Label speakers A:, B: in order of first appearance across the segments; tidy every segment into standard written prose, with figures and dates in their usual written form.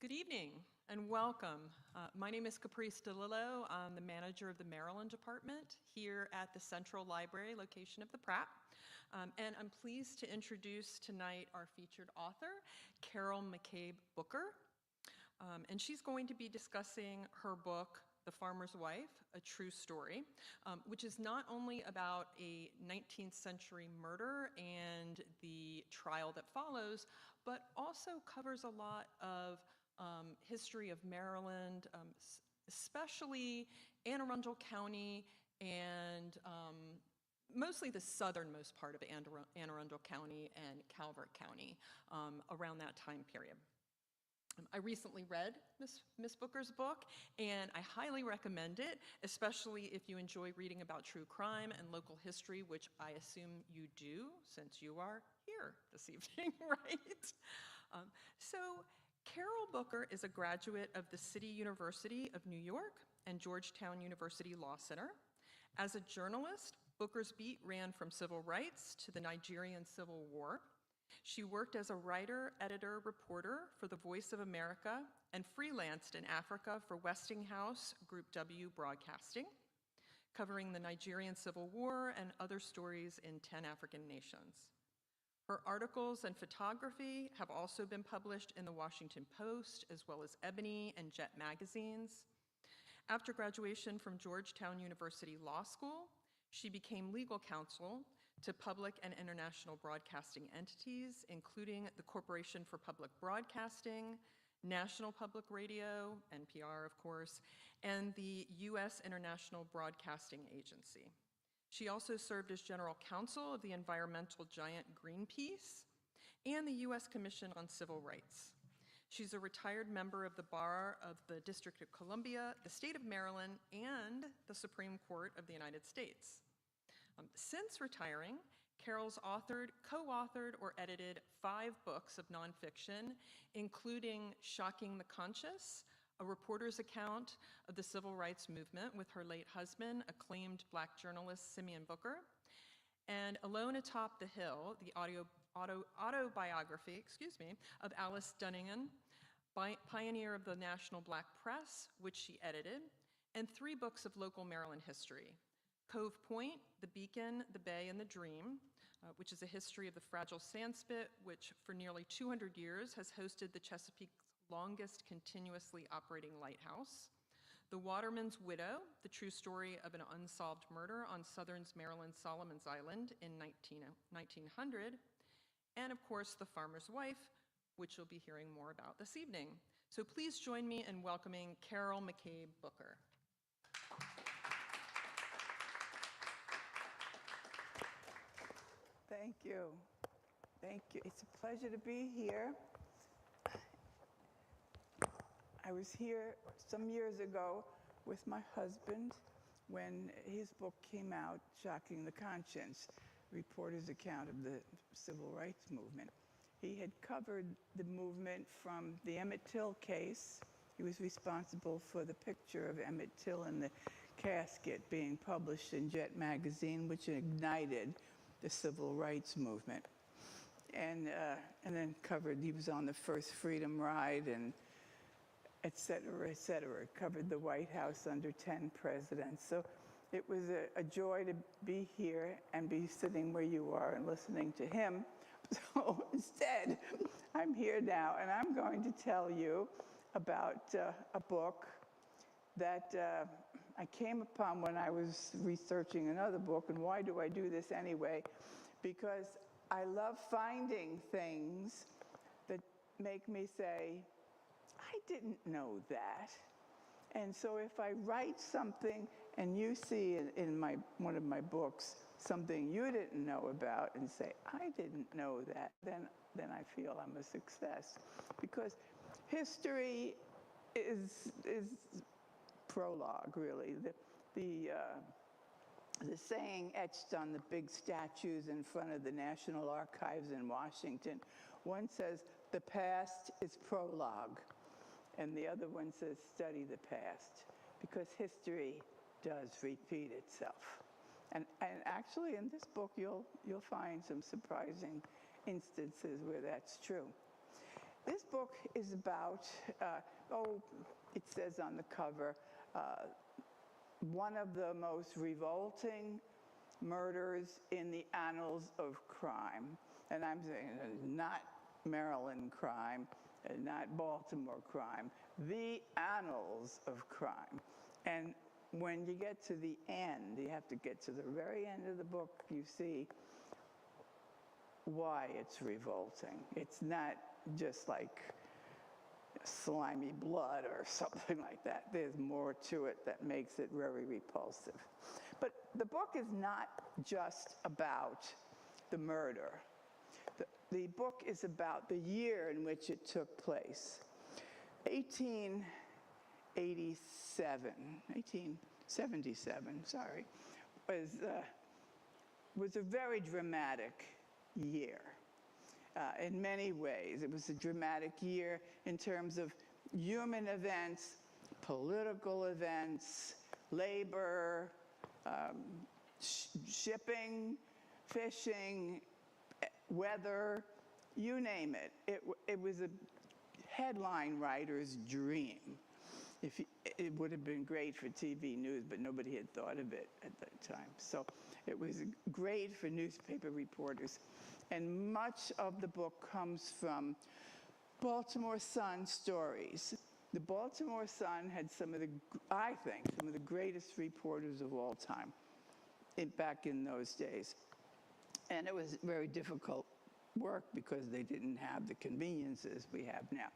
A: Good evening and welcome. My name is Caprice DeLillo. I'm the manager of the Maryland department here at the Central Library location of the Pratt. And I'm pleased to introduce tonight our featured author, Carol McCabe Booker. And she's going to be discussing her book, The Farmer's Wife, A True Story, which is not only about a 19th century murder and the trial that follows, but also covers a lot of history of Maryland, especially Anne Arundel County and mostly the southernmost part of Anne Arundel County and Calvert County around that time period. I recently read Miss Booker's book, and I highly recommend it, especially if you enjoy reading about true crime and local history, which I assume you do, since you are here this evening, right? So Carol Booker is a graduate of the City University of New York and Georgetown University Law Center. As a journalist, Booker's beat ran from civil rights to the Nigerian Civil War. She worked as a writer, editor, reporter for The Voice of America and freelanced in Africa for Westinghouse Group W Broadcasting, covering the Nigerian Civil War and other stories in 10 African nations. Her articles and photography have also been published in the Washington Post, as well as Ebony and Jet magazines. After graduation from Georgetown University Law School, she became legal counsel to public and international broadcasting entities, including the Corporation for Public Broadcasting, National Public Radio, NPR of course, and the U.S. International Broadcasting Agency. She also served as general counsel of the environmental giant Greenpeace and the U.S. Commission on Civil Rights. She's a retired member of the Bar of the District of Columbia, the State of Maryland, and the Supreme Court of the United States. Since retiring, Carol's co-authored, or edited 5 books of nonfiction, including Shocking the Conscious, a reporter's account of the civil rights movement with her late husband, acclaimed Black journalist Simeon Booker, and Alone Atop the Hill, the autobiography, of Alice Dunnigan, pioneer of the National Black Press, which she edited, and 3 books of local Maryland history. Cove Point, The Beacon, The Bay, and The Dream, which is a history of the fragile sandspit, which for nearly 200 years has hosted the Chesapeake's longest continuously operating lighthouse. The Waterman's Widow, the true story of an unsolved murder on southern Maryland's Solomon's Island in 1900. And of course, The Farmer's Wife, which you'll be hearing more about this evening. So please join me in welcoming Carol McCabe Booker.
B: Thank you. Thank you. It's a pleasure to be here. I was here some years ago with my husband when his book came out, Shocking the Conscience, reporter's account of the civil rights movement. He had covered the movement from the Emmett Till case. He was responsible for the picture of Emmett Till in the casket being published in Jet magazine, which ignited the civil rights movement. And then he was on the first Freedom Ride and et cetera, covered the White House under 10 presidents. So it was a joy to be here and be sitting where you are and listening to him. So instead, I'm here now, and I'm going to tell you about a book that I came upon when I was researching another book. And why do I do this anyway? Because I love finding things that make me say, I didn't know that. And so if I write something and you see in one of my books something you didn't know about and say, I didn't know that, then I feel I'm a success. Because history is prologue, really. The saying etched on the big statues in front of the National Archives in Washington, one says, the past is prologue, and the other one says, study the past, because history does repeat itself. And actually, in this book, you'll find some surprising instances where that's true. This book is about, it says on the cover, one of the most revolting murders in the annals of crime. And I'm saying not Maryland crime, not Baltimore crime, the annals of crime. And when you get to the end, you have to get to the very end of the book, you see why it's revolting. It's not just like slimy blood or something like that. There's more to it that makes it very repulsive. But the book is not just about the murder. The book is about the year in which it took place. 1877, was a very dramatic year. In many ways, it was a dramatic year in terms of human events, political events, labor, shipping, fishing, weather, you name it. It was a headline writer's dream. It would have been great for TV news, but nobody had thought of it at that time. So it was great for newspaper reporters. And much of the book comes from Baltimore Sun stories. The Baltimore Sun had I think, some of the greatest reporters of all time back in those days. And it was very difficult work because they didn't have the conveniences we have now.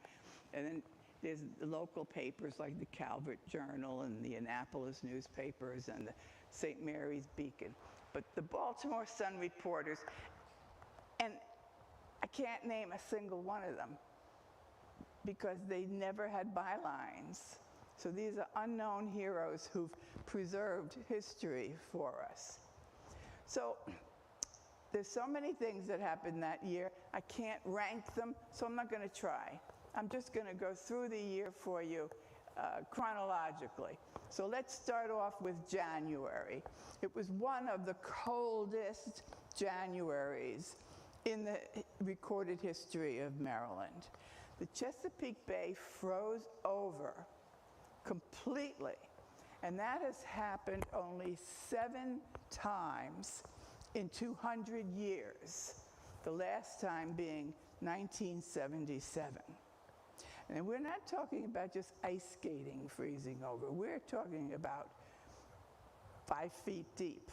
B: And then there's the local papers like the Calvert Journal and the Annapolis newspapers and the St. Mary's Beacon. But the Baltimore Sun reporters, and I can't name a single one of them because they never had bylines. So these are unknown heroes who've preserved history for us. So there's so many things that happened that year. I can't rank them, so I'm not going to try. I'm just going to go through the year for you chronologically. So let's start off with January. It was one of the coldest Januaries in the recorded history of Maryland. The Chesapeake Bay froze over completely, and that has happened only 7 times in 200 years, the last time being 1977. And we're not talking about just ice skating freezing over. We're talking about 5 feet deep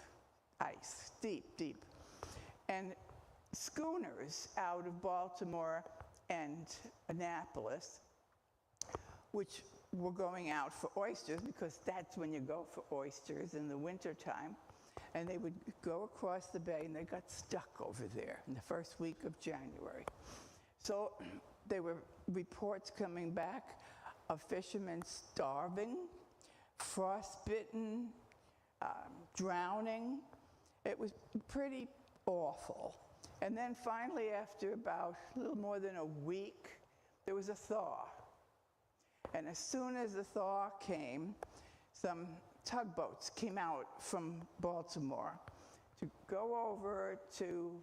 B: ice, deep, deep. And schooners out of Baltimore and Annapolis, which were going out for oysters, because that's when you go for oysters in the wintertime. And they would go across the bay, and they got stuck over there in the first week of January. So there were reports coming back of fishermen starving, frostbitten, drowning. It was pretty awful. And then finally, after about a little more than a week, there was a thaw. And as soon as the thaw came, some tugboats came out from Baltimore to go over to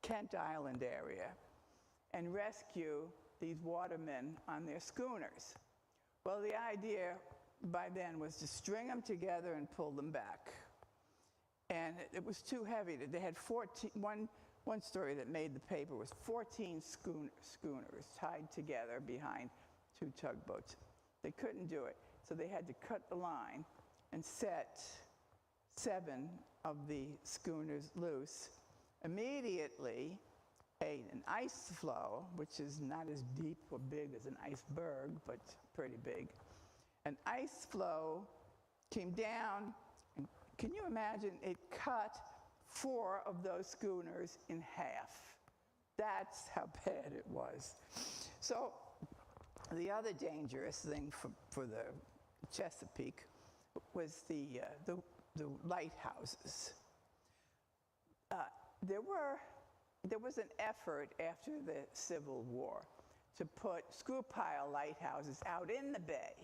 B: Kent Island area and rescue these watermen on their schooners. Well, the idea by then was to string them together and pull them back. And it was too heavy. They had 14, one story that made the paper was 14 schooners tied together behind 2 tugboats. They couldn't do it, so they had to cut the line and set 7 of the schooners loose. Immediately, an ice floe, which is not as deep or big as an iceberg, but pretty big, an ice floe came down, and can you imagine, it cut 4 of those schooners in half. That's how bad it was. So the other dangerous thing for the Chesapeake was the lighthouses. There was an effort after the Civil War to put screw pile lighthouses out in the bay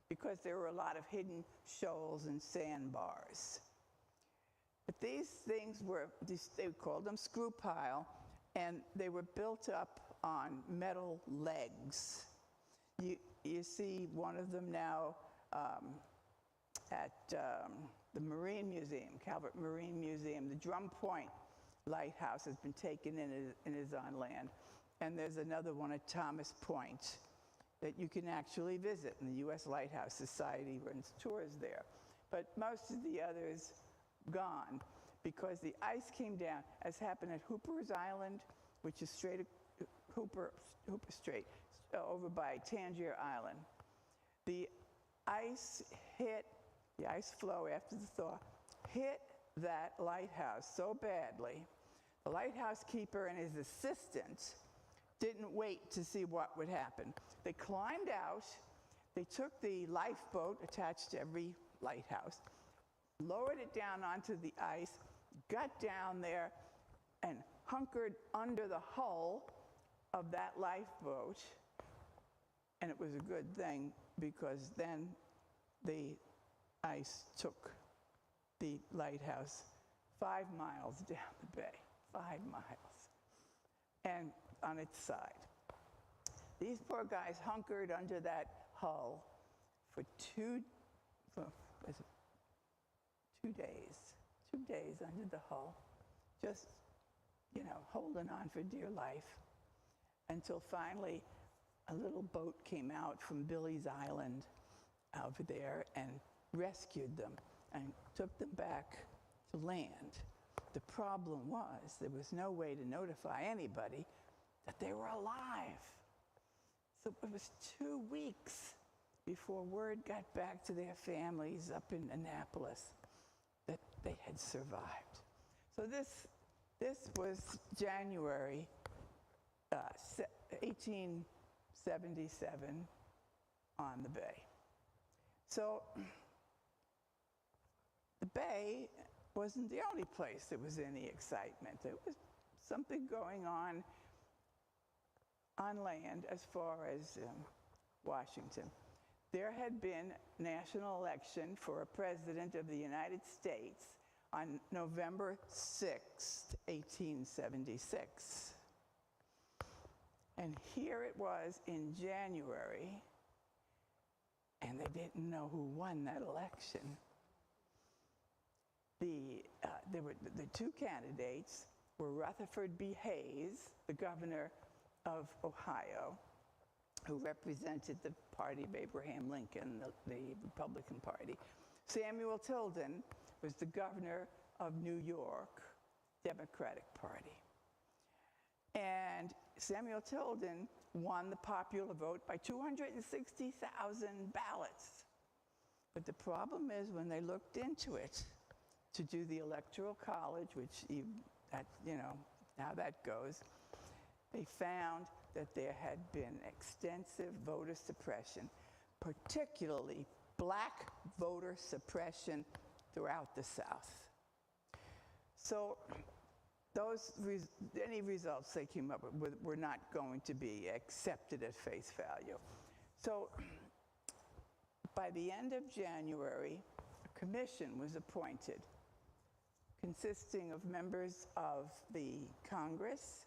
B: because there were a lot of hidden shoals and sandbars. But these things were, they called them screw pile, and they were built up on metal legs. You see one of them now at the Marine Museum, Calvert Marine Museum. The Drum Point Lighthouse has been taken in and is on land. And there's another one at Thomas Point that you can actually visit, and the U.S. Lighthouse Society runs tours there. But most of the others gone because the ice came down, as happened at Hooper's Island, which is straight Hooper Strait, over by Tangier Island. The ice flow after the thaw hit that lighthouse so badly, the lighthouse keeper and his assistant didn't wait to see what would happen. They climbed out, they took the lifeboat attached to every lighthouse, lowered it down onto the ice, got down there, and hunkered under the hull of that lifeboat. And it was a good thing because then the ice took the lighthouse 5 miles down the bay, 5 miles, and on its side. These poor guys hunkered under that hull for 2 days under the hull, just, holding on for dear life, until finally a little boat came out from Billy's Island over there and rescued them and took them back to land. The problem was there was no way to notify anybody that they were alive. So it was 2 weeks before word got back to their families up in Annapolis that they had survived. So this was January 1877 on the bay. So the bay wasn't the only place there was any excitement. There was something going on land as far as Washington. There had been a national election for a president of the United States on November 6th, 1876. And here it was in January, and they didn't know who won that election. The 2 candidates were Rutherford B. Hayes, the governor of Ohio, who represented the party of Abraham Lincoln, the Republican Party. Samuel Tilden was the governor of New York, Democratic Party. And Samuel Tilden won the popular vote by 260,000 ballots. But the problem is when they looked into it to do the Electoral College, which how that goes, they found that there had been extensive voter suppression, particularly black voter suppression throughout the South. So any results they came up with were not going to be accepted at face value. So by the end of January, a commission was appointed consisting of members of the Congress,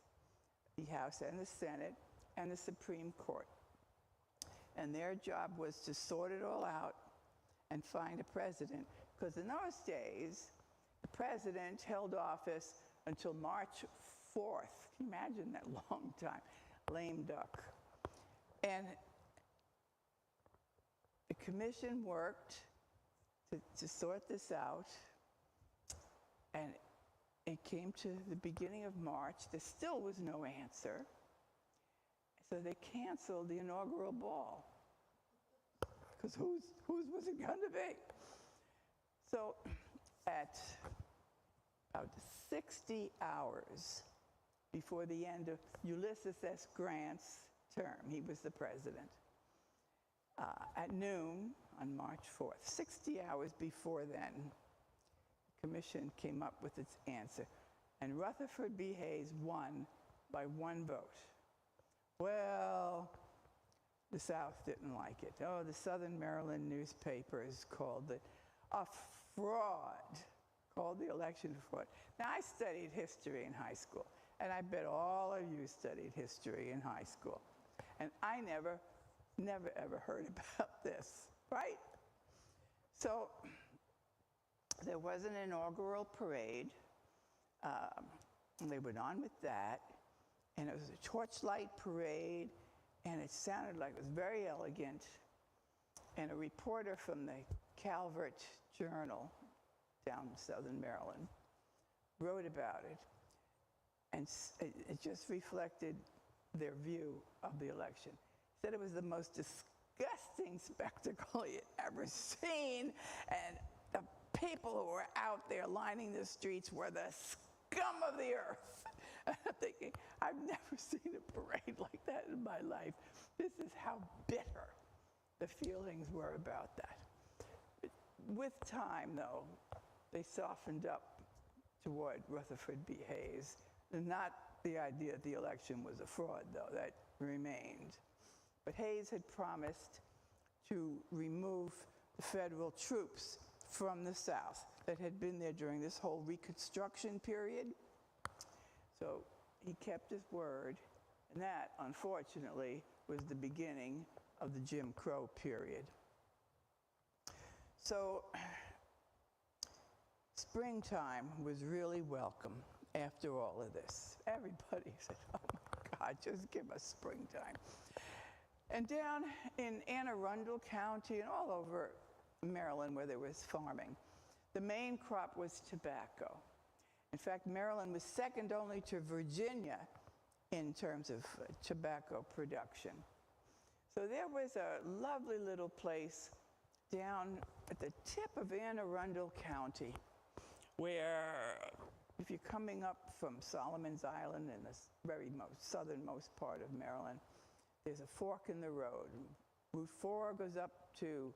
B: the House and the Senate, and the Supreme Court. And their job was to sort it all out and find a president, because in those days, the president held office until March 4th. Can you imagine that long time? Lame duck. And the commission worked to sort this out, and it came to the beginning of March. There still was no answer. So they canceled the inaugural ball. Because whose was it going to be? So at about 60 hours before the end of Ulysses S. Grant's term, he was the president, at noon on March 4th, 60 hours before then, the commission came up with its answer. And Rutherford B. Hayes won by 1 vote. Well, the South didn't like it. Oh, the Southern Maryland newspapers called it a fraud, called the election a fraud. Now, I studied history in high school, And I bet all of you studied history in high school. And I never ever heard about this, right? So there was an inaugural parade. They went on with that. And it was a torchlight parade. And it sounded like it was very elegant. And a reporter from the Calvert Journal down in southern Maryland wrote about it. And it just reflected their view of the election. He said it was the most disgusting spectacle he had ever seen. And the people who were out there lining the streets were the scum of the earth. And I'm thinking, I've never seen a parade like that in my life. This is how bitter the feelings were about that. But with time, though, they softened up toward Rutherford B. Hayes. And not the idea that the election was a fraud, though, that remained. But Hayes had promised to remove the federal troops from the South that had been there during this whole Reconstruction period. So he kept his word, and that, unfortunately, was the beginning of the Jim Crow period. So springtime was really welcome after all of this. Everybody said, oh my God, just give us springtime. And down in Anne Arundel County and all over Maryland where there was farming, the main crop was tobacco. In fact, Maryland was second only to Virginia in terms of tobacco production. So there was a lovely little place down at the tip of Anne Arundel County where, if you're coming up from Solomon's Island in the very southernmost part of Maryland, there's a fork in the road. Route 4 goes up to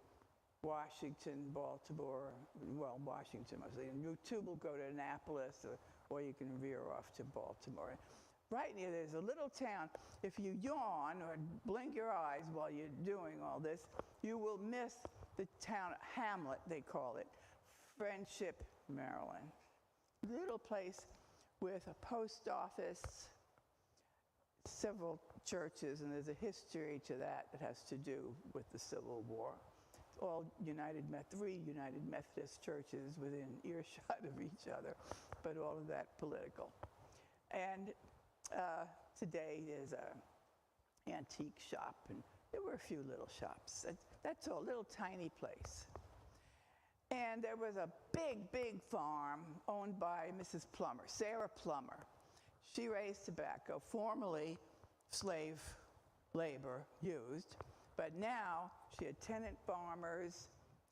B: Washington, Baltimore, well, Washington mostly, and Route 2 will go to Annapolis, or you can veer off to Baltimore. Right near there's a little town. If you yawn or blink your eyes while you're doing all this, you will miss the town, hamlet they call it, Friendship, Maryland. Little place with a post office, several churches, and there's a history to that has to do with the Civil War. All three United Methodist churches within earshot of each other, but all of that political. And today there's an antique shop, and there were a few little shops. That's a little tiny place. And there was a big, big farm owned by Mrs. Plummer, Sarah Plummer. She raised tobacco, formerly slave labor used, but now she had tenant farmers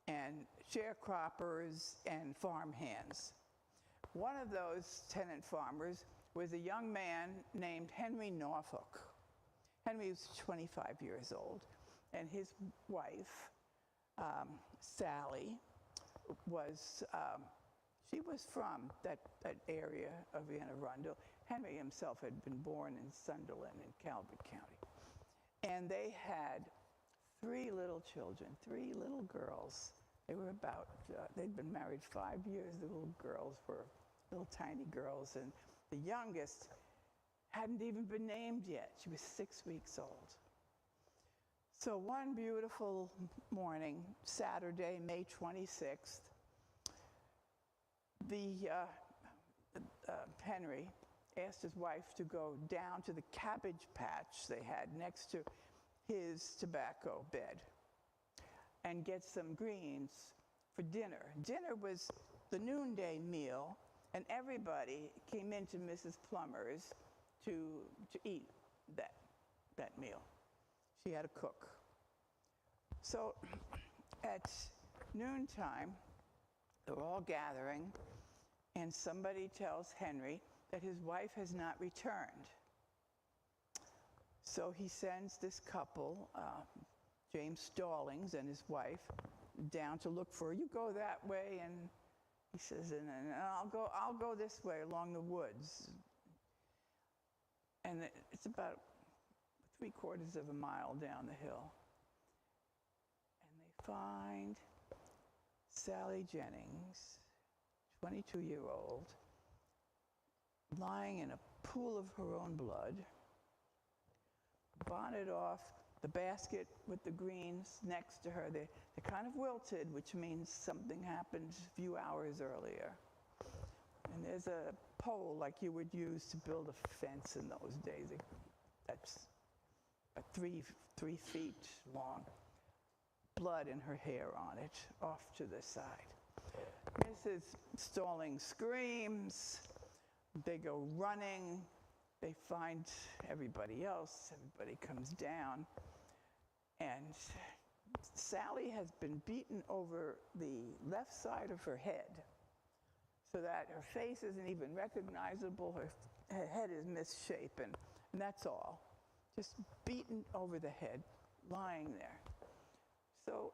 B: and sharecroppers and farm hands. One of those tenant farmers was a young man named Henry Norfolk. Henry was 25 years old, and his wife, Sally, she was from that area of Anne Arundel. Henry himself had been born in Sunderland in Calvert County. And they had 3 little children, 3 little girls. They were they'd been married 5 years. The little girls were little tiny girls. And the youngest hadn't even been named yet. She was 6 weeks old. So one beautiful morning, Saturday, May 26th, Henry asked his wife to go down to the cabbage patch they had next to his tobacco bed and get some greens for dinner. Dinner was the noonday meal, and everybody came into Mrs. Plummer's to eat that meal. She had a cook. So at noontime, they're all gathering, and somebody tells Henry that his wife has not returned. So he sends this couple, James Stallings and his wife, down to look for her. You go that way, and he says, and I'll go this way along the woods. And it's about 3/4 of a mile down the hill. And they find Sally Jennings, 22-year-old, lying in a pool of her own blood, bonnet off, the basket with the greens next to her. They're kind of wilted, which means something happened a few hours earlier. And there's a pole like you would use to build a fence in those days. That's 3 feet long. Blood and her hair on it, off to the side. Mrs. Stalling screams. They go running. They find everybody else. Everybody comes down. And Sally has been beaten over the left side of her head so that her face isn't even recognizable. Her head is misshapen. And that's all. Just beaten over the head, lying there. So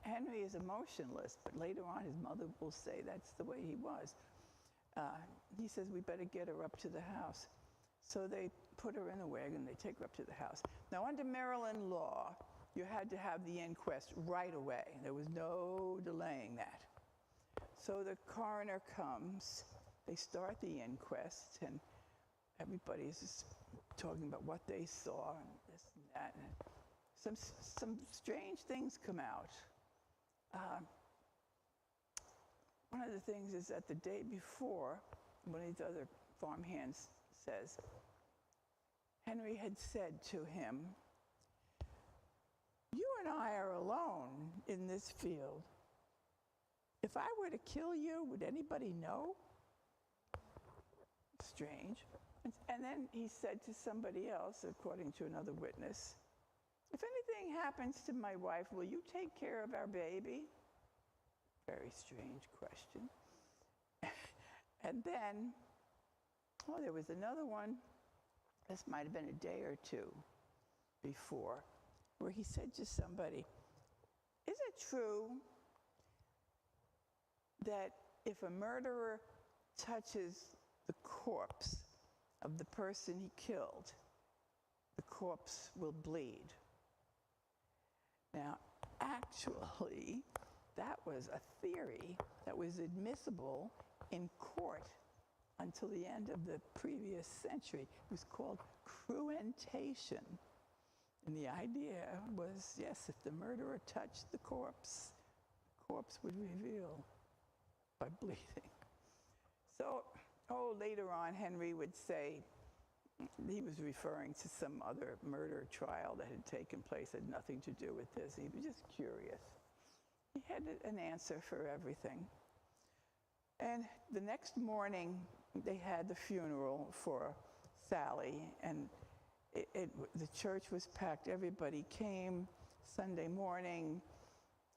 B: Henry is emotionless, but later on his mother will say that's the way he was. He says, we better get her up to the house. So they put her in a wagon, they take her up to the house. Now under Maryland law, you had to have the inquest right away. There was no delaying that. So the coroner comes, they start the inquest, and everybody's just talking about what they saw and this and that. And some strange things come out. One of the things is that the day before, one of these other farmhands says, Henry had said to him, you and I are alone in this field. If I were to kill you, would anybody know? Strange. And then he said to somebody else, according to another witness, if anything happens to my wife, will you take care of our baby? Very strange question. And then, there was another one. This might have been a day or two before, where he said to somebody, is it true that if a murderer touches the corpse of the person he killed, the corpse will bleed? Now, actually, that was a theory that was admissible in court until the end of the previous century. It was called cruentation. And the idea was, yes, if the murderer touched the corpse would reveal by bleeding. So, later on, Henry would say, he was referring to some other murder trial that had taken place, had nothing to do with this. He was just curious. He had an answer for everything. And the next morning, they had the funeral for Sally, and the church was packed. Everybody came Sunday morning,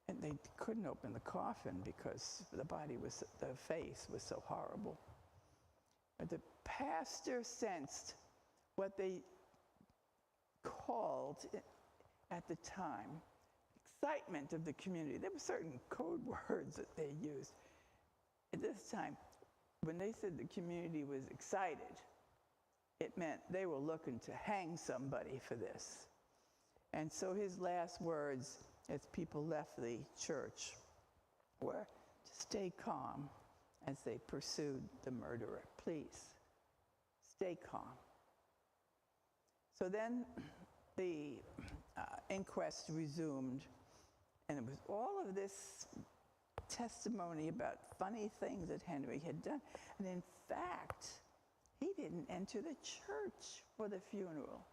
B: and they couldn't open the coffin because the face was so horrible. But the pastor sensed what they called at the time excitement of the community. There were certain code words that they used. At this time, when they said the community was excited, it meant they were looking to hang somebody for this. And so his last words as people left the church were to stay calm as they pursued the murderer. Please, stay calm. So then the inquest resumed, and it was all of this testimony about funny things that Henry had done. And in fact, he didn't enter the church for the funeral.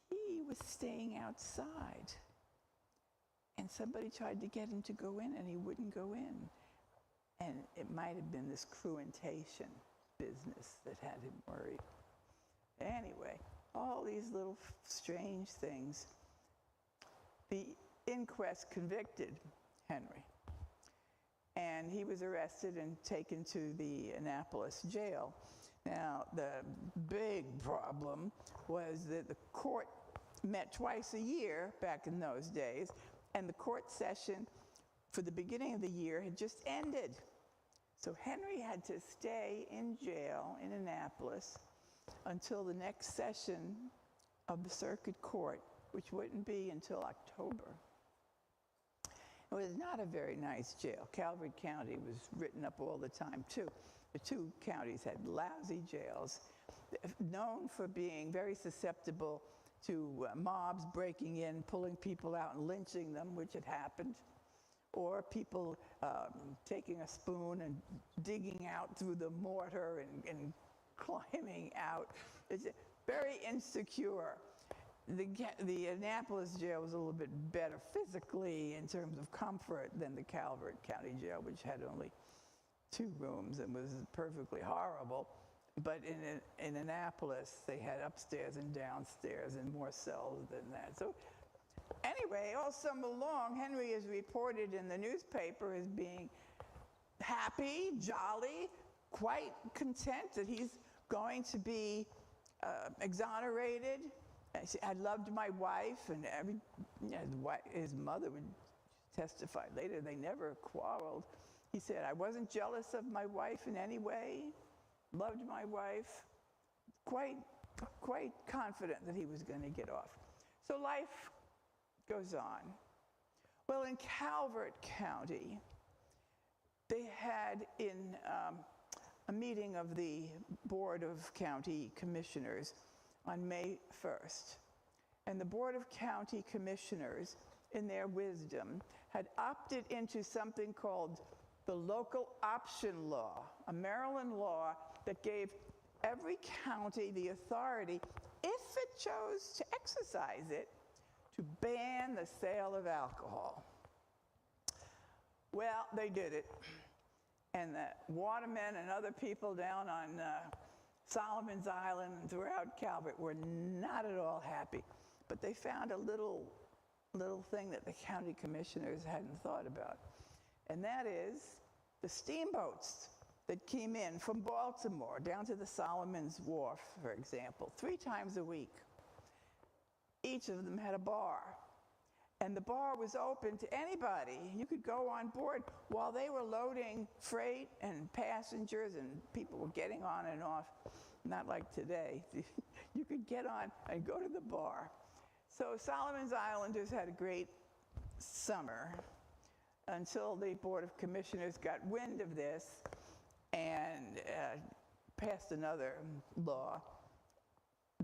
B: He was staying outside. And somebody tried to get him to go in, and he wouldn't go in. And it might have been this cruentation business that had him worried. Anyway, all these little strange things. The inquest convicted Henry. And he was arrested and taken to the Annapolis jail. Now, the big problem was that the court met twice a year back in those days, and the court session for the beginning of the year had just ended. So Henry had to stay in jail in Annapolis until the next session of the circuit court, which wouldn't be until October. It was not a very nice jail. Calvert County was written up all the time, too. The two counties had lousy jails, known for being very susceptible to mobs breaking in, pulling people out and lynching them, which had happened, or people taking a spoon and digging out through the mortar and climbing out. It's very insecure. The Annapolis jail was a little bit better physically in terms of comfort than the Calvert County jail, which had only 2 rooms and was perfectly horrible. But in Annapolis, they had upstairs and downstairs and more cells than that. So anyway, all summer long, Henry is reported in the newspaper as being happy, jolly, quite content that he's going to be exonerated. I loved my wife, and his mother would testify later, they never quarreled. He said, I wasn't jealous of my wife in any way, loved my wife, quite confident that he was going to get off. So life goes on. Well, in Calvert County, they had in a meeting of the Board of County Commissioners on May 1st. And the Board of County Commissioners, in their wisdom, had opted into something called the local option law, a Maryland law that gave every county the authority, if it chose to exercise it, to ban the sale of alcohol. Well, they did it. And the Waterman and other people down on Solomon's Island and throughout Calvert were not at all happy. But they found a little thing that the county commissioners hadn't thought about. And that is the steamboats that came in from Baltimore down to the Solomon's Wharf, for example, 3 times a week. Each of them had a bar. And the bar was open to anybody. You could go on board while they were loading freight and passengers, and people were getting on and off. Not like today. You could get on and go to the bar. So Solomon's Islanders had a great summer until the Board of Commissioners got wind of this and passed another law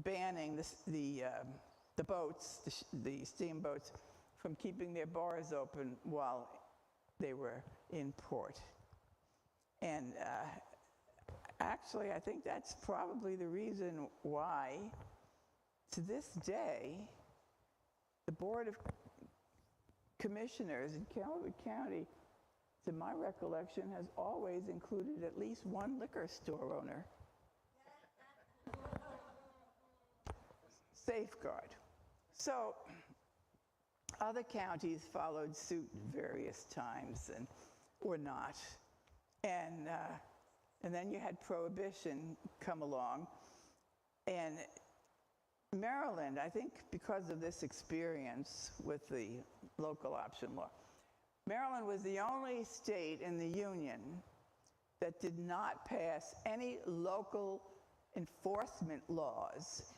B: banning the boats, the steamboats, from keeping their bars open while they were in port. And actually, I think that's probably the reason why, to this day, the Board of Commissioners in Calvert County, to my recollection, has always included at least one liquor store owner. Safeguard. So other counties followed suit various times, or not. And then you had Prohibition come along. And Maryland, I think because of this experience with the local option law, Maryland was the only state in the Union that did not pass any local enforcement laws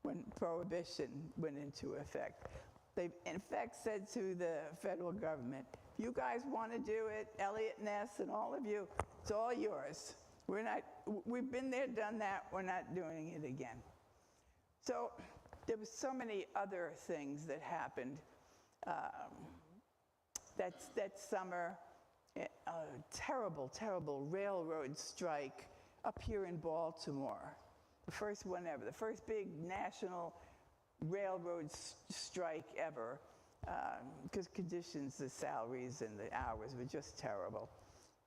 B: when Prohibition went into effect. They, in fact, said to the federal government, if you guys want to do it, Elliott Ness and all of you, it's all yours. We've been there, done that, we're not doing it again. So there was so many other things that happened. That summer, a terrible, terrible railroad strike up here in Baltimore. The first one ever, the first big national railroad strike ever, because conditions, the salaries and the hours were just terrible.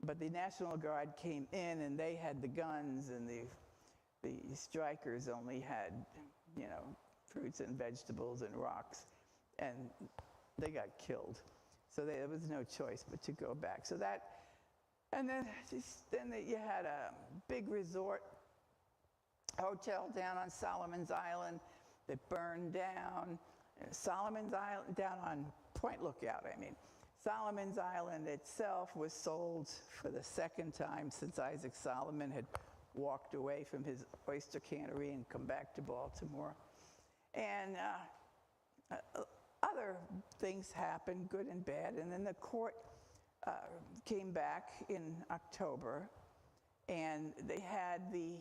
B: But the National Guard came in and they had the guns, and the strikers only had, fruits and vegetables and rocks, and they got killed. So there was no choice but to go back. So that, and then you had a big resort hotel down on Solomon's Island that burned down. Solomon's Island, down on Point Lookout, Solomon's Island itself was sold for the second time since Isaac Solomon had walked away from his oyster cannery and come back to Baltimore. And other things happened, good and bad, and then the court came back in October, and they had the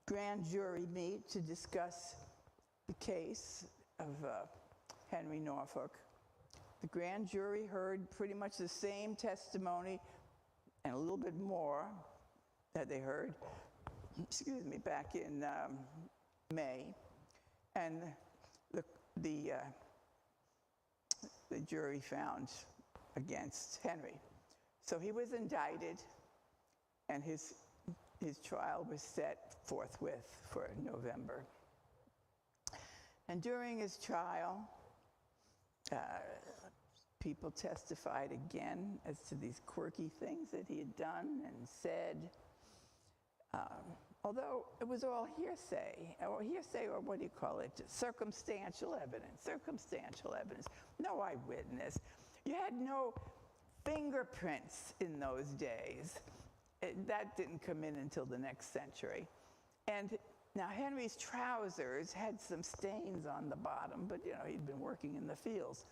B: grand jury meet to discuss the case of Henry Norfolk. The grand jury heard pretty much the same testimony and a little bit more that they heard, excuse me, back in May, and the jury found against Henry. So he was indicted, and his trial was set forthwith for November. And during his trial, people testified again as to these quirky things that he had done and said, although it was all hearsay, or what do you call it, circumstantial evidence, no eyewitness. You had no fingerprints in those days. That didn't come in until the next century. And now Henry's trousers had some stains on the bottom, but you know, he'd been working in the fields.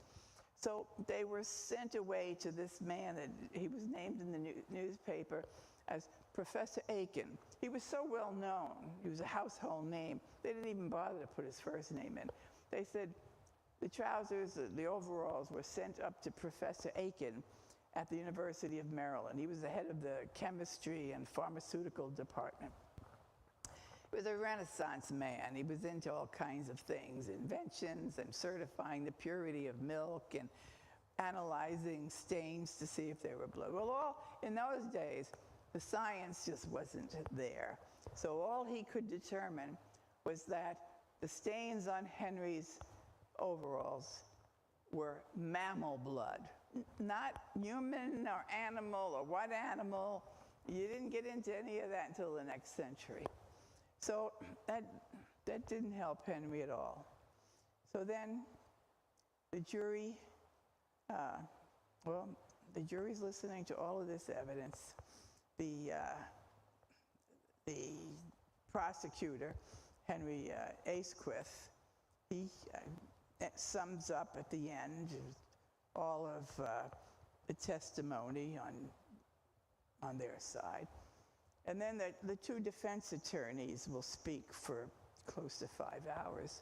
B: So they were sent away to this man that he was named in the newspaper as Professor Aiken. He was so well known, he was a household name, they didn't even bother to put his first name in. They said the trousers, the overalls were sent up to Professor Aiken at the University of Maryland. He was the head of the chemistry and pharmaceutical department. He was a Renaissance man. He was into all kinds of things, inventions and certifying the purity of milk and analyzing stains to see if they were blood. Well, in those days, the science just wasn't there. So all he could determine was that the stains on Henry's overalls were mammal blood, not human or animal or what animal. You didn't get into any of that until the next century. So that didn't help Henry at all. So then the jury, the jury's listening to all of this evidence. The prosecutor, Henry Asquith, he sums up at the end all of the testimony on their side. And then the two defense attorneys will speak for close to 5 hours.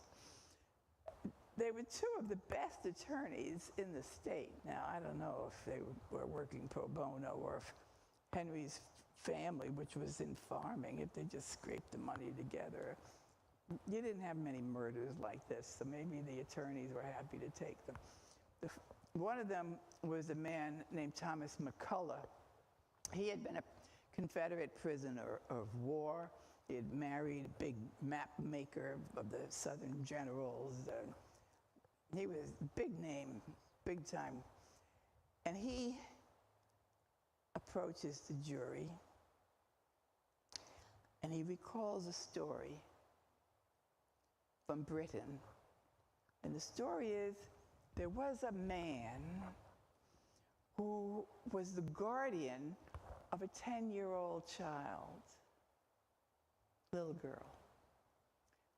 B: They were two of the best attorneys in the state. Now, I don't know if they were working pro bono or if Henry's family, which was in farming, if they just scraped the money together. You didn't have many murders like this, so maybe the attorneys were happy to take them. One of them was a man named Thomas McCullough. He had been a Confederate prisoner of war. He had married a big map maker of the Southern generals. He was a big name, big time. And he approaches the jury, and he recalls a story from Britain. And the story is, there was a man who was the guardian of a 10-year-old child, little girl.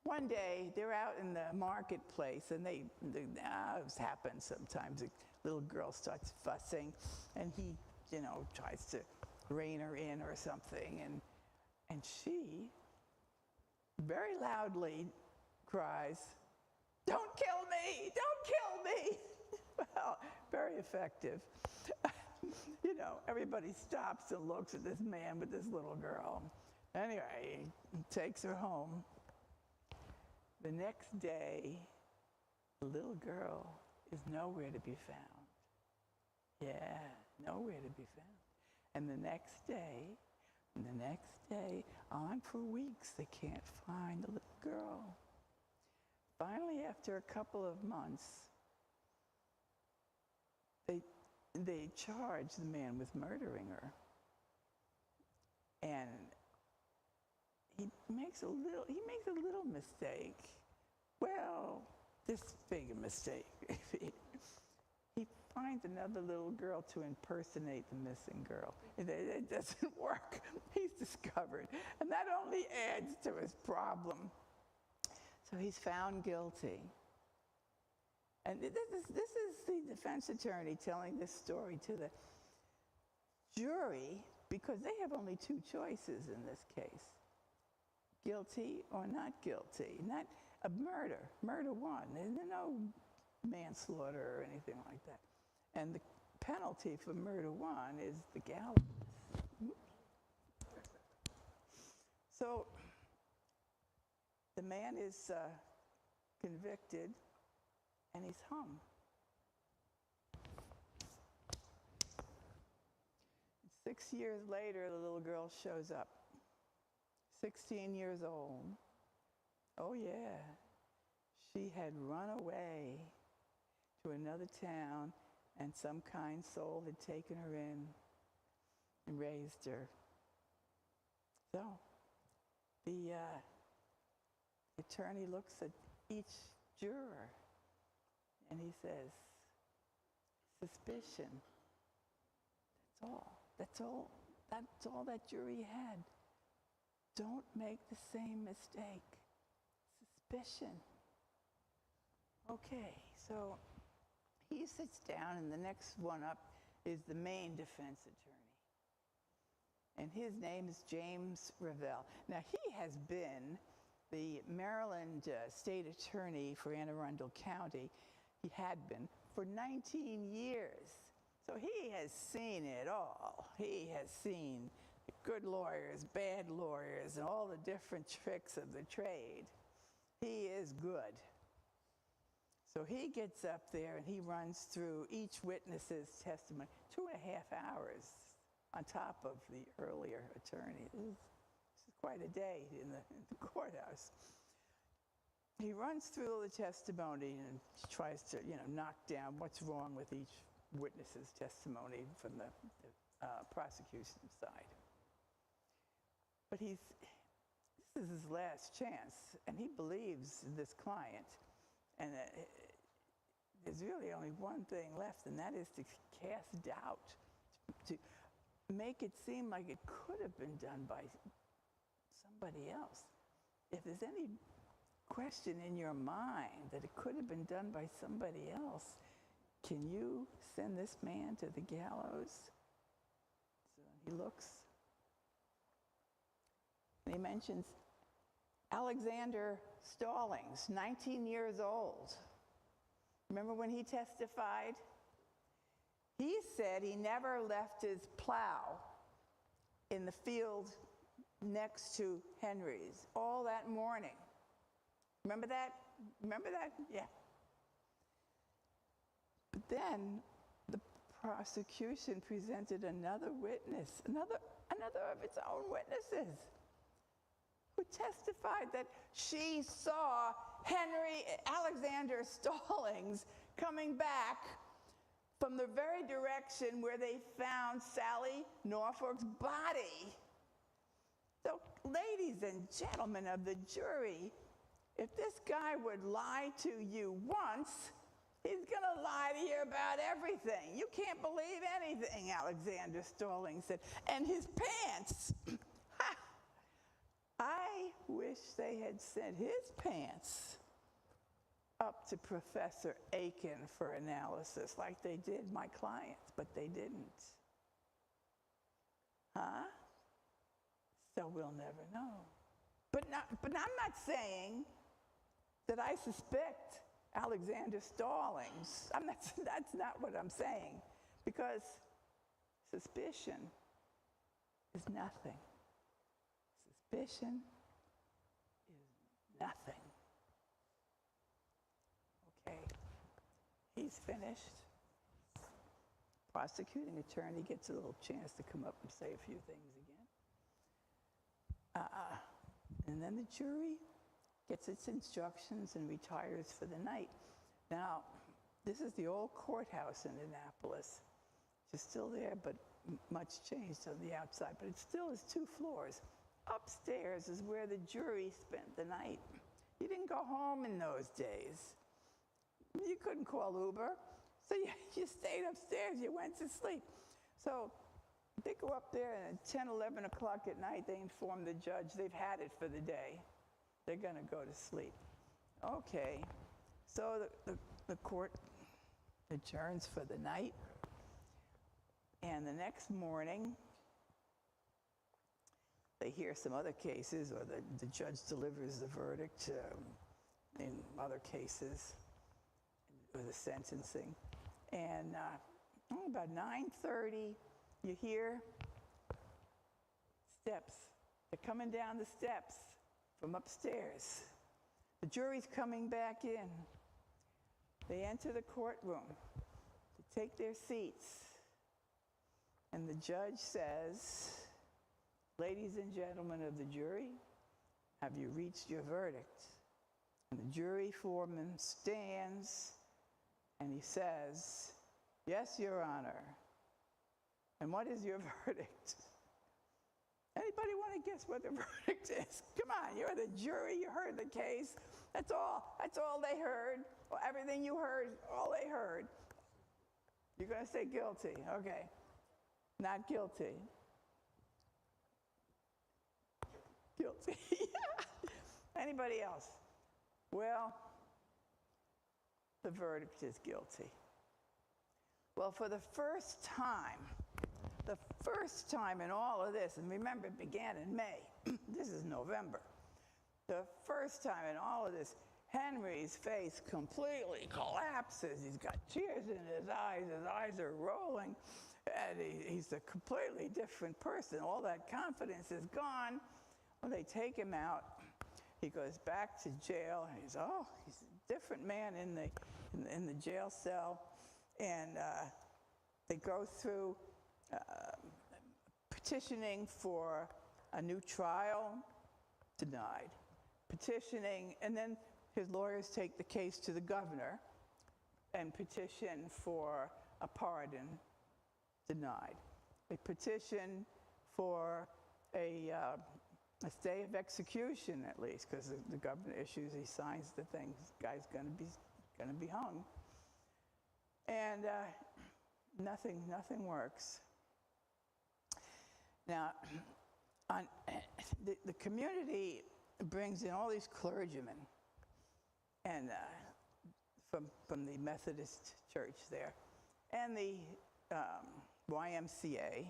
B: One day, they're out in the marketplace, and this happens sometimes. A little girl starts fussing, and he, tries to rein her in or something, and she very loudly cries, "Don't kill me! Don't kill me!" Well, very effective. Everybody stops and looks at this man with this little girl. Anyway, he takes her home. The next day, the little girl is nowhere to be found. Yeah, nowhere to be found. And the next day, on for weeks, they can't find the little girl. Finally, after a couple of months, they charge the man with murdering her. And he makes a little mistake. Well, this big a mistake. He finds another little girl to impersonate the missing girl. It doesn't work. He's discovered. And that only adds to his problem. So he's found guilty. And this is the defense attorney telling this story to the jury, because they have only two choices in this case: guilty or not guilty. Not a murder. Murder one. There's no manslaughter or anything like that. And the penalty for murder one is the gallows. So the man is convicted, and he's hung. 6 years later, the little girl shows up, 16 years old. Oh yeah, she had run away to another town, and some kind soul had taken her in and raised her. So the attorney looks at each juror and he says, suspicion. That's all that jury had. Don't make the same mistake. Suspicion. Okay, so he sits down, and the next one up is the main defense attorney. And his name is James Revell. Now, he has been the Maryland state attorney for Anne Arundel County. He had been for 19 years. So he has seen it all. He has seen good lawyers, bad lawyers, and all the different tricks of the trade. He is good. So he gets up there and he runs through each witness's testimony, 2.5 hours on top of the earlier attorney. This is quite a day in the courthouse. He runs through all the testimony and tries to, knock down what's wrong with each witness's testimony from the prosecution side. But this is his last chance, and he believes this client. And there's really only one thing left, and that is to cast doubt, to make it seem like it could have been done by somebody else. If there's any question in your mind that it could have been done by somebody else, can you send this man to the gallows? So he looks, and he mentions Alexander Stallings, 19 years old. Remember when he testified? He said he never left his plow in the field next to Henry's all that morning. Remember that? Yeah. But then the prosecution presented another witness, another of its own witnesses, who testified that she saw Alexander Stallings coming back from the very direction where they found Sally Norfolk's body. So, ladies and gentlemen of the jury, if this guy would lie to you once, he's going to lie to you about everything. You can't believe anything, Alexander Stallings said. And his pants, I wish they had sent his pants up to Professor Aiken for analysis like they did my clients, but they didn't. So we'll never know. But I'm not saying that I suspect Alexander Stallings. That's not what I'm saying, because suspicion is nothing. Suspicion is nothing. Okay, he's finished. Prosecuting attorney gets a little chance to come up and say a few things again. And then the jury gets its instructions and retires for the night. Now, this is the old courthouse in Annapolis. It's still there, but much changed on the outside. But it still is 2 floors. Upstairs is where the jury spent the night. You didn't go home in those days. You couldn't call Uber. So you stayed upstairs, you went to sleep. So they go up there, and at 10, 11 o'clock at night, they inform the judge they've had it for the day. They're going to go to sleep. Okay, so the the court adjourns for the night. And the next morning, they hear some other cases, or the judge delivers the verdict in other cases with the sentencing. And about 9:30, you hear steps. They're coming down the steps from upstairs. The jury's coming back in. They enter the courtroom to take their seats. And the judge says, "Ladies and gentlemen of the jury, have you reached your verdict?" And the jury foreman stands and he says, "Yes, Your Honor." "And what is your verdict?" Anybody want to guess what the verdict is? Come on, you're the jury, you heard the case. That's all they heard. Well, everything you heard, all they heard. You're going to say guilty. Okay. Not guilty. Guilty. Anybody else? Well, the verdict is guilty. Well, for the first time in all of this, and remember it began in May, this is November. The first time in all of this, Henry's face completely collapses. He's got tears in his eyes are rolling, and he's a completely different person. All that confidence is gone. Well, they take him out. He goes back to jail, and he's a different man in the jail cell. And they go through petitioning for a new trial, denied. Petitioning, and then his lawyers take the case to the governor and petition for a pardon, denied. They petition for a stay of execution, at least, because the governor issues, he signs the thing. This guy's going to be hung, and nothing works. Now, the community brings in all these clergymen, and from the Methodist church there, and the YMCA,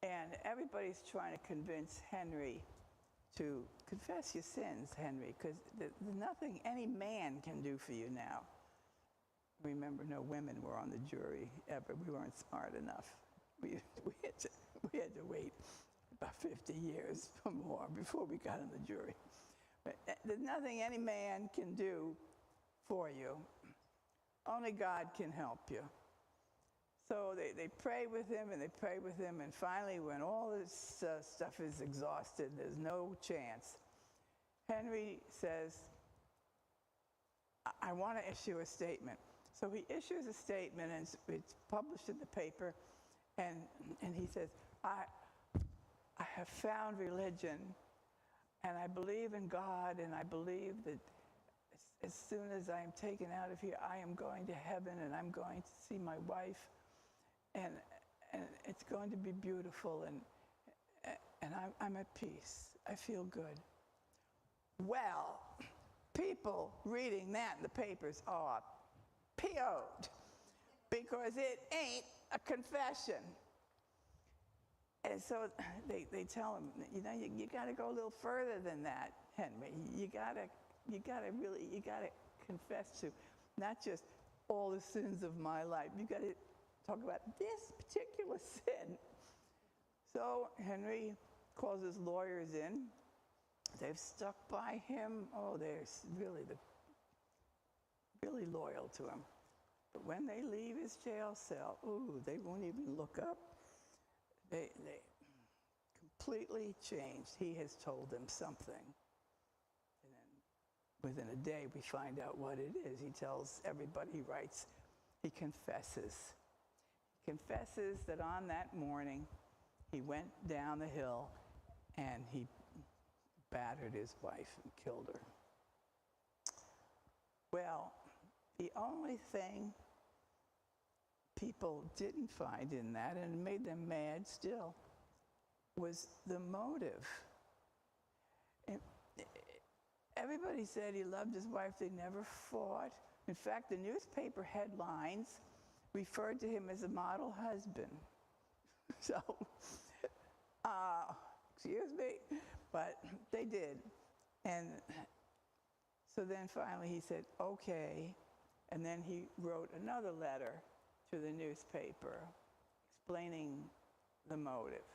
B: and everybody's trying to convince Henry to confess your sins, Henry, because there's nothing any man can do for you now. Remember, no women were on the jury ever. We weren't smart enough. We had to wait about 50 years or more before we got on the jury. But there's nothing any man can do for you. Only God can help you. So they pray with him, and they pray with him, and finally, when all this stuff is exhausted, there's no chance, Henry says, I want to issue a statement. So he issues a statement, and it's published in the paper, and he says, I have found religion, and I believe in God, and I believe that as soon as I am taken out of here, I am going to heaven, and I'm going to see my wife, and it's going to be beautiful, and I'm at peace. I feel good. Well, people reading that in the papers are PO'd, because it ain't a confession. And so they tell him, you got to go a little further than that, Henry. You got to confess to not just all the sins of my life. You got to talk about this particular sin. So Henry calls his lawyers in. They've stuck by him. Oh, they're really loyal to him. But when they leave his jail cell, they won't even look up. They completely changed. He has told them something. And then within a day, we find out what it is. He tells everybody, he writes, he confesses. He confesses that on that morning, he went down the hill and he battered his wife and killed her. Well, the only thing people didn't find in that, and it made them mad still, was the motive. And everybody said he loved his wife. They never fought. In fact, the newspaper headlines referred to him as a model husband. So, excuse me, but they did. And so then finally he said, okay. And then he wrote another letter to the newspaper explaining the motive.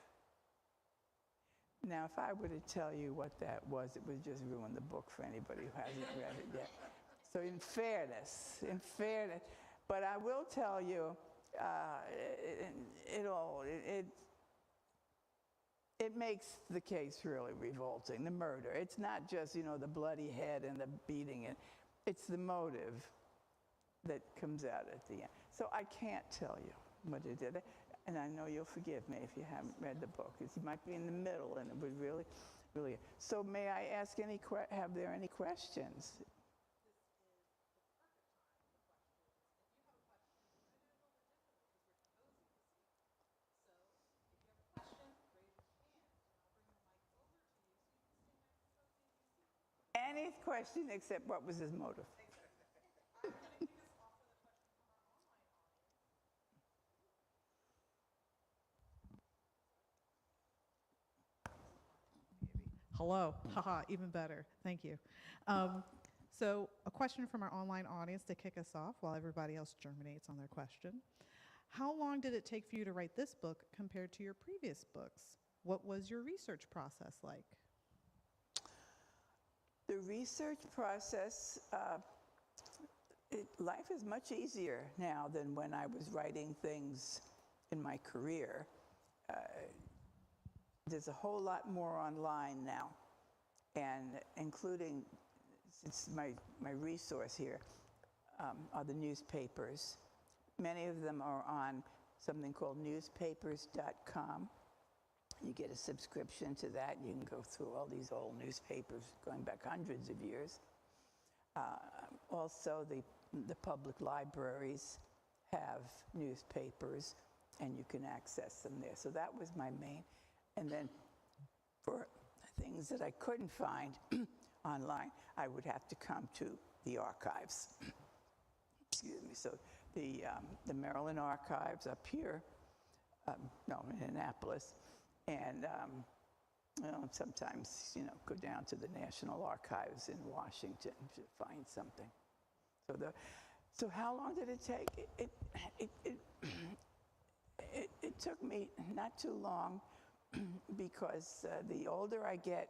B: Now, if I were to tell you what that was, it would just ruin the book for anybody who hasn't read it yet. So in fairness, but I will tell you, it makes the case really revolting, the murder. It's not just, the bloody head and the beating it. It's the motive that comes out at the end. So I can't tell you what it did. And I know you'll forgive me if you haven't read the book, because you might be in the middle and it would really. So may I ask have there any questions? Any question except what was his motive?
C: Hello. Haha, even better. Thank you. So a question from our online audience to kick us off while everybody else germinates on their question. How long did it take for you to write this book compared to your previous books? What was your research process like?
B: The research process, life is much easier now than when I was writing things in my career. There's a whole lot more online now, and including, since my resource here are the newspapers. Many of them are on something called newspapers.com. You get a subscription to that. You can go through all these old newspapers going back hundreds of years. Also, the public libraries have newspapers, and you can access them there. So that was my main. And then for things that I couldn't find online, I would have to come to the archives. Excuse me. So the Maryland Archives up here, in Annapolis, and sometimes go down to the National Archives in Washington to find something. So how long did it take? It took me not too long, because the older I get,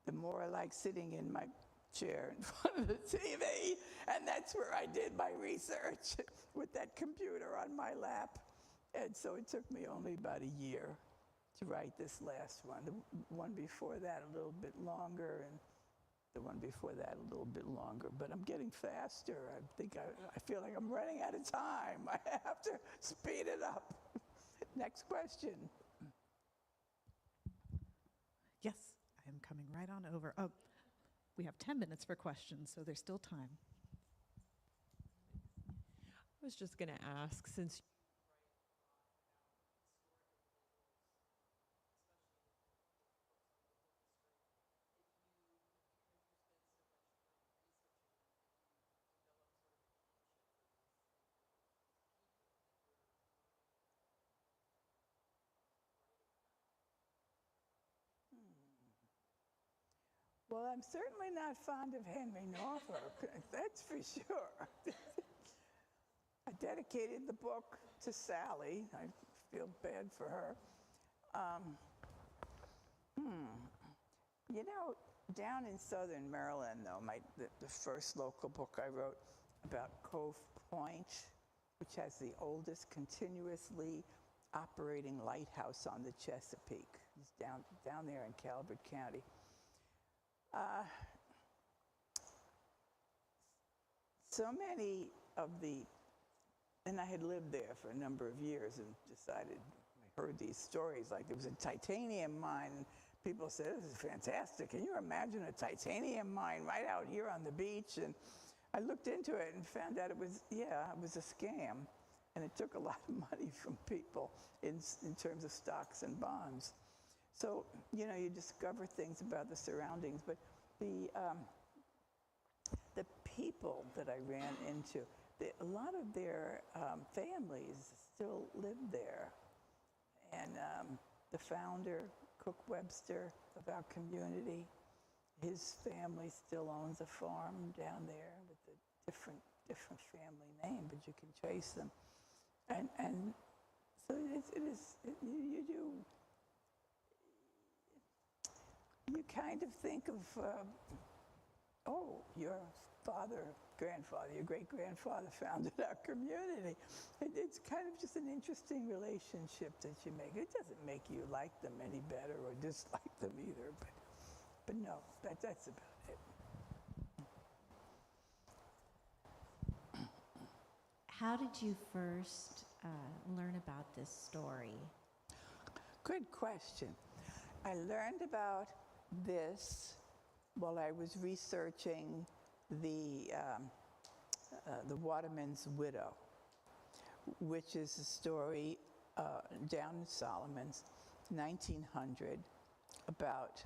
B: the more I like sitting in my chair in front of the TV, and that's where I did my research with that computer on my lap. And so it took me only about a year to write this last one. The one before that a little bit longer, and the one before that a little bit longer. But I'm getting faster. I feel like I'm running out of time. I have to speed it up. Next question.
C: Yes, I am coming right on over. Oh, we have 10 minutes for questions, so there's still time.
A: I was just going to ask, since
B: Well, I'm certainly not fond of Henry Norfolk, that's for sure. I dedicated the book to Sally. I feel bad for her. Down in southern Maryland, though, the first local book I wrote about Cove Point, which has the oldest continuously operating lighthouse on the Chesapeake. It's down there in Calvert County. So many of and I had lived there for a number of years and decided, I heard these stories, like there was a titanium mine, and people said, this is fantastic. Can you imagine a titanium mine right out here on the beach? And I looked into it and found out it was a scam. And it took a lot of money from people in terms of stocks and bonds. So, you discover things about the surroundings, but the people that I ran into, a lot of their families still live there. And the founder, Cook Webster, of our community, his family still owns a farm down there with a different family name, but you can trace them. And so you kind of think of, oh, your grandfather, your great-grandfather founded our community. It's kind of just an interesting relationship that you make. It doesn't make you like them any better or dislike them either, but no, that's about it.
D: How did you first learn about this story?
B: Good question. I learned about this while I was researching the Waterman's widow, which is a story down in Solomon's, 1900, about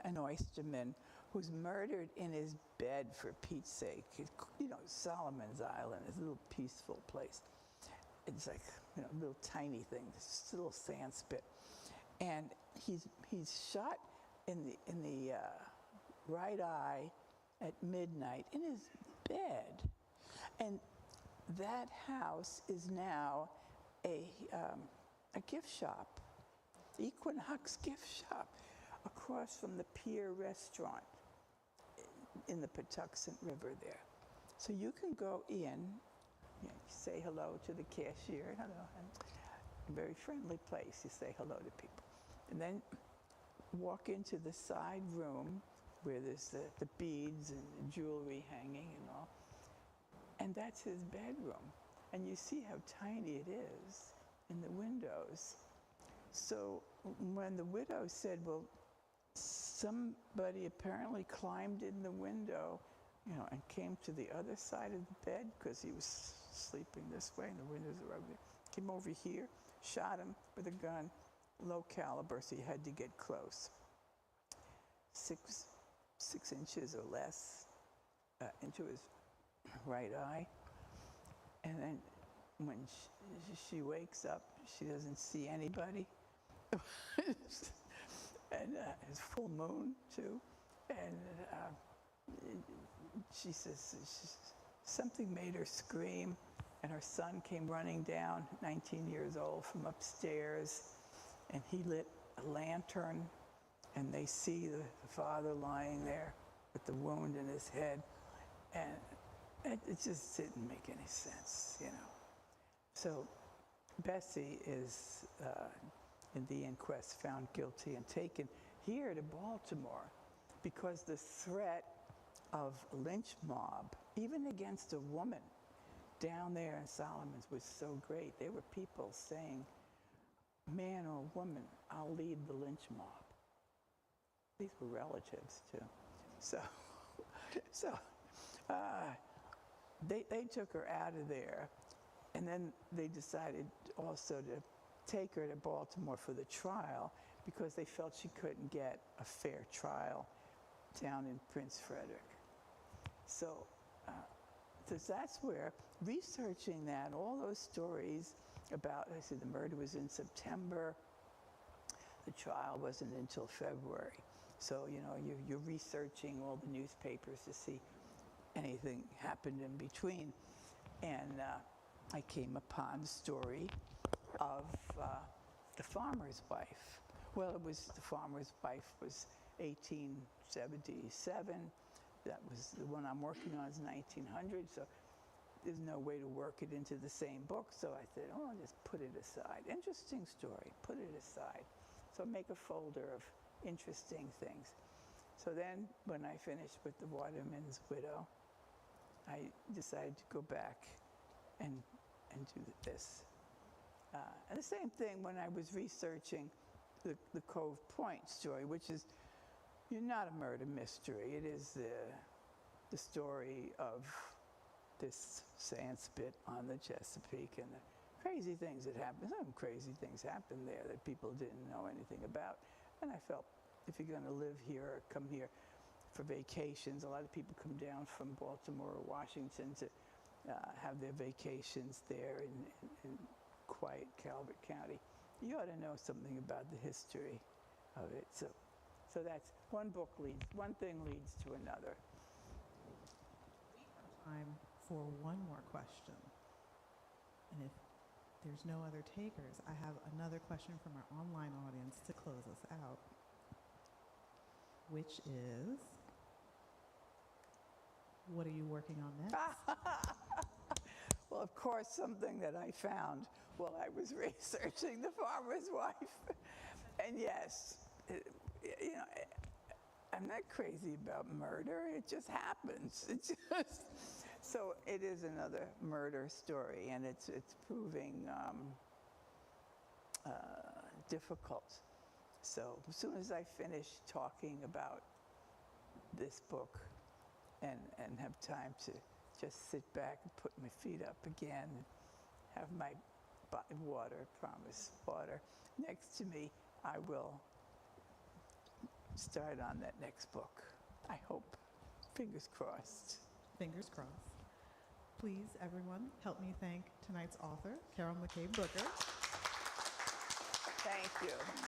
B: an oysterman who's murdered in his bed, for Pete's sake. You know, Solomon's Island is a little peaceful place. It's like, you know, a little tiny thing, this little sand spit. And he's shot in the right eye at midnight in his bed. And that house is now a gift shop, Equinox gift shop, across from the Pier restaurant in the Patuxent River there. So you can go in, you say hello to the cashier, hello, and a very friendly place, you say hello to people. And then walk into the side room where there's the beads and the jewelry hanging and all. And that's his bedroom. And you see how tiny it is in the windows. So when the widow said, well, somebody apparently climbed in the window, you know, and came to the other side of the bed because he was sleeping this way and the windows are over there, came over here, shot him with a gun, low caliber, so you had to get close. 6 inches or less into his right eye. And then when she wakes up, she doesn't see anybody. And it's full moon too. And she says something made her scream, and her son came running down, 19 years old, from upstairs, and he lit a lantern, and they see the father lying there with the wound in his head, and it just didn't make any sense, you know. So Bessie is, in the inquest, found guilty and taken here to Baltimore because the threat of a lynch mob, even against a woman, down there in Solomon's was so great. There were people saying, man or woman, I'll lead the lynch mob. These were relatives too. So they took her out of there, and then they decided also to take her to Baltimore for the trial because they felt she couldn't get a fair trial down in Prince Frederick. So that's where, researching that, all those stories about, I said the murder was in September, the trial wasn't until February. So, you know, you're researching all the newspapers to see anything happened in between. And I came upon the story of the farmer's wife. Well, it was, the farmer's wife was 1877. That was the one I'm working on is 1900, so there's no way to work it into the same book. So I said, oh, I'll just put it aside. Interesting story, put it aside. So make a folder of interesting things. So then when I finished with the Waterman's widow, I decided to go back and do this. And the same thing when I was researching the Cove Point story, which is not a murder mystery. It is the story of this sand spit on the Chesapeake and the crazy things that happened. Some crazy things happened there that people didn't know anything about. And I felt, if you're going to live here or come here, for vacations. A lot of people come down from Baltimore or Washington to have their vacations there in quiet Calvert County. You ought to know something about the history of it. So that's one thing leads to another.
C: Time for one more question. And if there's no other takers, I have another question from our online audience to close us out, which is, what are you working on next?
B: Well, of course, something that I found while I was researching The Farmer's Wife. And yes, you know, I'm not crazy about murder. It just happens. So it is another murder story, and it's proving difficult. So as soon as I finish talking about this book and have time to just sit back and put my feet up again and have my water, promise water, next to me, I will start on that next book. I hope. Fingers crossed.
C: Fingers crossed. Please, everyone, help me thank tonight's author, Carol McCabe Booker.
B: Thank you.